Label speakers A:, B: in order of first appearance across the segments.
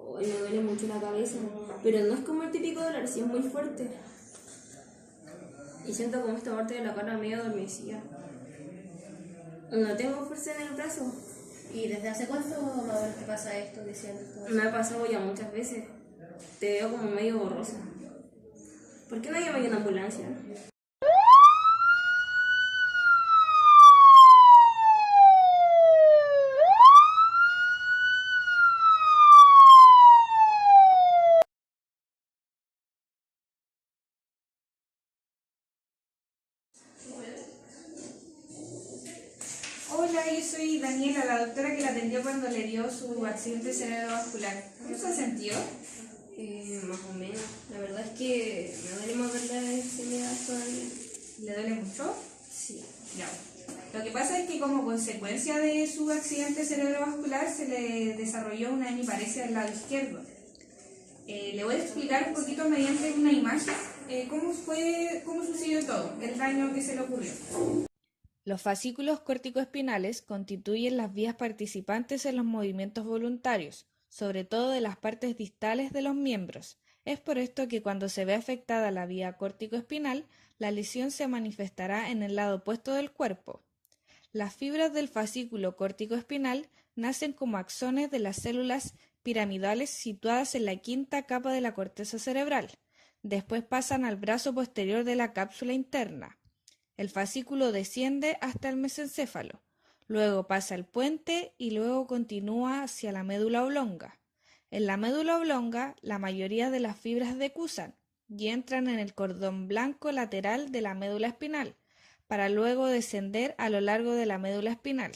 A: Hoy me duele mucho la cabeza, pero no es como el típico dolor, sí es muy fuerte. Y siento como esta parte de la cara medio adormecida. No tengo fuerza en el brazo.
B: ¿Y desde hace cuánto más o menos te pasa esto que sientes todo
A: Me
B: eso?
A: ha pasado ya muchas veces. Te veo como medio borrosa. ¿Por qué no llaman a una ambulancia?
C: Hola, yo soy Daniela, la doctora que la atendió cuando le dio su accidente cerebrovascular. ¿Cómo se sintió?
A: Más o menos. La verdad es que me duele más ver las extremidades todavía.
C: ¿Le duele mucho?
A: Sí.
C: Ya. Lo que pasa es que como consecuencia de su accidente cerebrovascular se le desarrolló una hemiparesia del lado izquierdo. Le voy a explicar un poquito mediante una imagen cómo sucedió todo, el daño que se le ocurrió.
D: Los fascículos corticoespinales constituyen las vías participantes en los movimientos voluntarios, sobre todo de las partes distales de los miembros. Es por esto que cuando se ve afectada la vía corticoespinal, la lesión se manifestará en el lado opuesto del cuerpo. Las fibras del fascículo corticoespinal nacen como axones de las células piramidales situadas en la quinta capa de la corteza cerebral. Después pasan al brazo posterior de la cápsula interna. El fascículo desciende hasta el mesencéfalo, luego pasa el puente y luego continúa hacia la médula oblonga. En la médula oblonga, la mayoría de las fibras decusan y entran en el cordón blanco lateral de la médula espinal, para luego descender a lo largo de la médula espinal.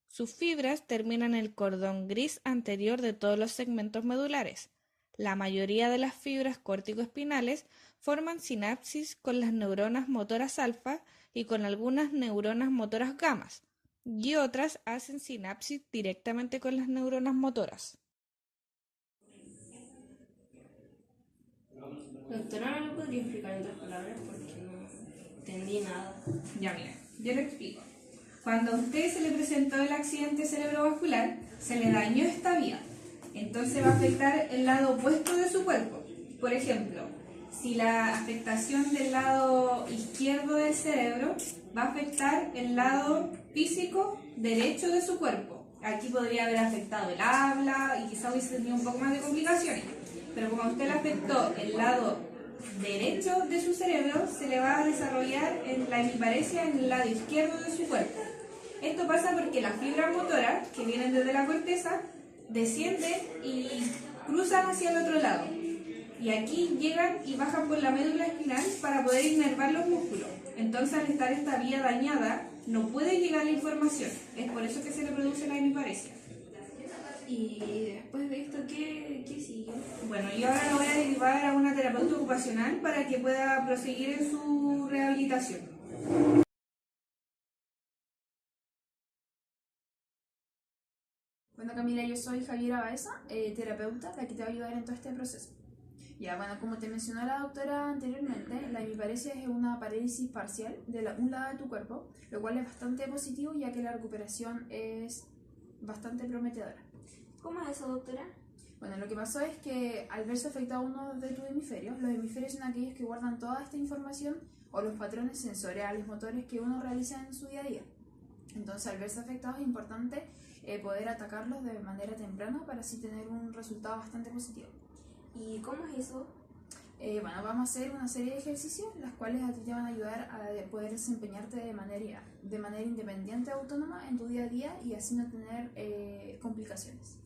D: Sus fibras terminan en el cordón gris anterior de todos los segmentos medulares. La mayoría de las fibras córtico-espinales forman sinapsis con las neuronas motoras alfa y con algunas neuronas motoras gamas, y otras hacen sinapsis directamente con las neuronas motoras.
A: Doctora, ¿no lo podría explicar en otras palabras? Porque no entendí nada.
C: Ya mira, yo le explico. Cuando a usted se le presentó el accidente cerebrovascular, se le dañó esta vía. Entonces va a afectar el lado opuesto de su cuerpo. Por ejemplo, si la afectación del lado izquierdo del cerebro va a afectar el lado físico derecho de su cuerpo. Aquí podría haber afectado el habla y quizá hubiese tenido un poco más de complicaciones. Pero como a usted le afectó el lado derecho de su cerebro, se le va a desarrollar en la hemiparesia en el lado izquierdo de su cuerpo. Esto pasa porque las fibras motoras que vienen desde la corteza descienden y cruzan hacia el otro lado. Y aquí llegan y bajan por la médula espinal para poder inervar los músculos. Entonces, al estar esta vía dañada, no puede llegar la información. Es por eso que se le produce la hemiparesia.
A: Y después de esto, ¿qué sigue?
C: Bueno, yo ahora lo voy a derivar a una terapeuta ocupacional para que pueda proseguir en su rehabilitación.
E: Bueno, Camila, yo soy Javiera Baeza, terapeuta, la que te va a ayudar en todo este proceso. Ya, bueno, como te mencionó la doctora anteriormente, la hemiparesia es una parálisis parcial de un lado de tu cuerpo, lo cual es bastante positivo ya que la recuperación es bastante prometedora.
A: ¿Cómo es eso, doctora?
E: Bueno, lo que pasó es que al verse afectado uno de tus hemisferios, los hemisferios son aquellos que guardan toda esta información o los patrones sensoriales, motores que uno realiza en su día a día. Entonces, al verse afectados es importante poder atacarlos de manera temprana para así tener un resultado bastante positivo.
A: ¿Y cómo es eso?
E: Bueno, vamos a hacer una serie de ejercicios las cuales a ti te van a ayudar a poder desempeñarte de manera independiente, autónoma en tu día a día y así no tener complicaciones.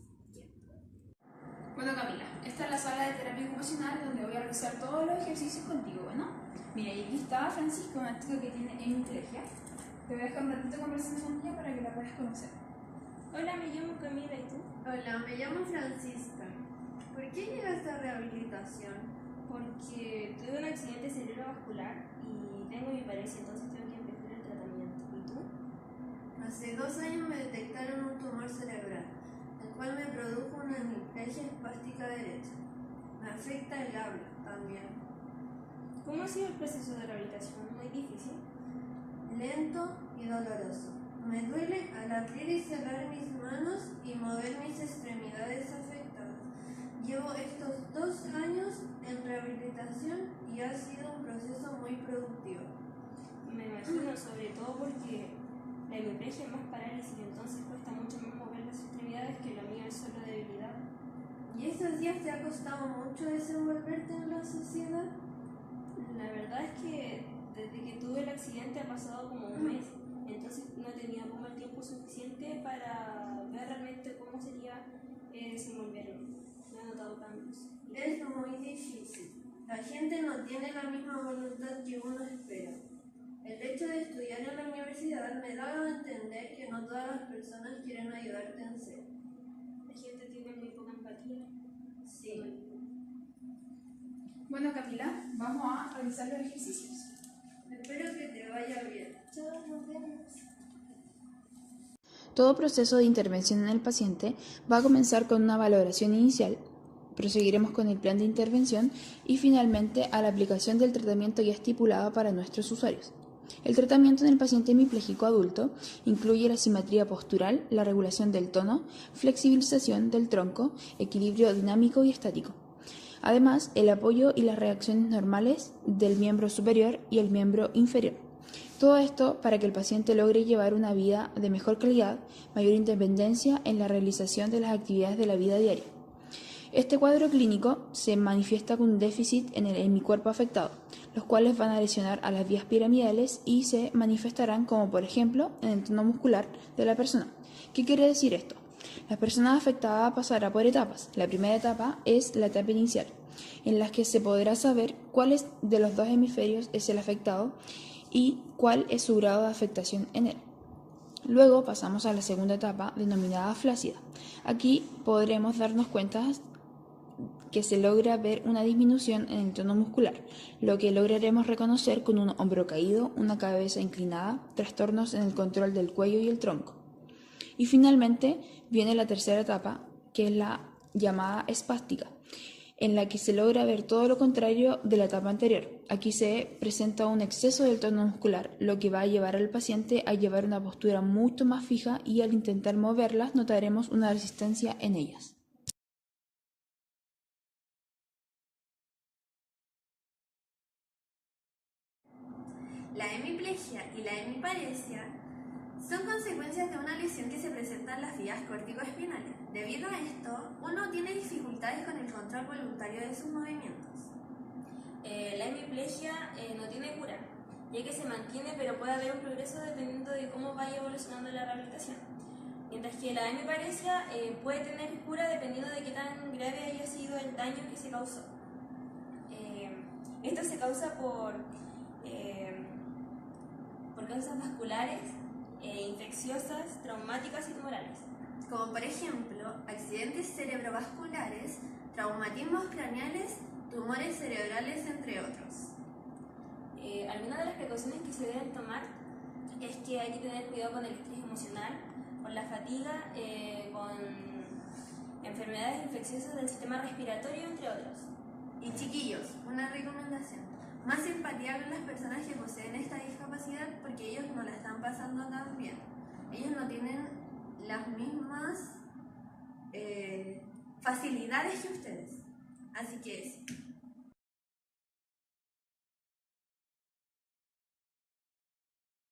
E: Bueno, Camila, esta es la sala de terapia ocupacional donde voy a realizar todos los ejercicios contigo, ¿bueno? Mira, y aquí está Francisco, una chica que tiene hemiplegia. Te voy a dejar un ratito conversando con ella para que la puedas conocer.
A: Hola, me llamo Camila, ¿y tú?
F: Hola, me llamo Francisca. ¿Por qué llegaste a rehabilitación?
A: Porque tuve un accidente cerebrovascular y tengo hemiparesia, entonces tengo que empezar el tratamiento. ¿Y tú?
F: Hace 2 años me detectaron un tumor cerebral, el cual me produjo una hemiplegia espástica derecha. Me afecta el habla también.
A: ¿Cómo ha sido el proceso de rehabilitación? ¿Muy difícil?
F: Lento y doloroso. Me duele al abrir y cerrar mis manos y mover mis extremidades afectadas. Llevo estos 2 años en rehabilitación y ha sido un proceso muy productivo.
A: Me imagino, sobre todo porque la hemiplegia es más parálisis, entonces cuesta mucho más mover las extremidades que la mía es solo debilidad.
F: ¿Y estos días te ha costado mucho desenvolverte en la sociedad?
A: La verdad es que desde que tuve el accidente ha pasado como un mes, entonces no he tenido como el tiempo suficiente para ver realmente cómo sería desenvolverme. No he notado cambios.
F: Es muy difícil. La gente no tiene la misma voluntad que uno espera. El hecho de estudiar en la universidad me da a entender que no todas las personas quieren ayudarte en serio.
A: La gente tiene muy poca empatía.
F: Sí.
E: Bueno, Camila, vamos a realizar los ejercicios.
F: Espero que te vaya bien.
A: Chao, nos vemos.
G: Todo proceso de intervención en el paciente va a comenzar con una valoración inicial, proseguiremos con el plan de intervención y finalmente a la aplicación del tratamiento ya estipulado para nuestros usuarios. El tratamiento en el paciente hemipléjico adulto incluye la simetría postural, la regulación del tono, flexibilización del tronco, equilibrio dinámico y estático. Además, el apoyo y las reacciones normales del miembro superior y el miembro inferior. Todo esto para que el paciente logre llevar una vida de mejor calidad, mayor independencia en la realización de las actividades de la vida diaria. Este cuadro clínico se manifiesta con un déficit en el hemicuerpo afectado, los cuales van a lesionar a las vías piramidales y se manifestarán como por ejemplo en el tono muscular de la persona. ¿Qué quiere decir esto? La persona afectada pasará por etapas. La primera etapa es la etapa inicial, en la que se podrá saber cuál de los dos hemisferios es el afectado y cuál es su grado de afectación en él. Luego pasamos a la segunda etapa, denominada flácida. Aquí podremos darnos cuenta que se logra ver una disminución en el tono muscular, lo que lograremos reconocer con un hombro caído, una cabeza inclinada, trastornos en el control del cuello y el tronco. Y finalmente viene la tercera etapa, que es la llamada espástica, en la que se logra ver todo lo contrario de la etapa anterior. Aquí se presenta un exceso del tono muscular, lo que va a llevar al paciente a llevar una postura mucho más fija y al intentar moverlas notaremos una resistencia en ellas.
F: La hemiplegia y la hemiparesia son consecuencias de una lesión que se presenta en las vías córtico-espinales. Debido a esto, uno tiene dificultades con el control voluntario de sus movimientos.
A: La hemiplegia no tiene cura, ya que se mantiene, pero puede haber un progreso dependiendo de cómo vaya evolucionando la rehabilitación. Mientras que la hemiparesia puede tener cura dependiendo de qué tan grave haya sido el daño que se causó. Esto se causa por causas vasculares, infecciosas, traumáticas y tumorales.
F: Como por ejemplo, accidentes cerebrovasculares, traumatismos craneales, tumores cerebrales, entre otros.
A: Algunas de las precauciones que se deben tomar es que hay que tener cuidado con el estrés emocional, con la fatiga, con enfermedades infecciosas del sistema respiratorio, entre otros.
F: Y chiquillos, una recomendación: más empatía con las personas que poseen esta discapacidad porque ellos no la están pasando tan bien. Ellos no tienen las mismas facilidades que ustedes. Así que eso.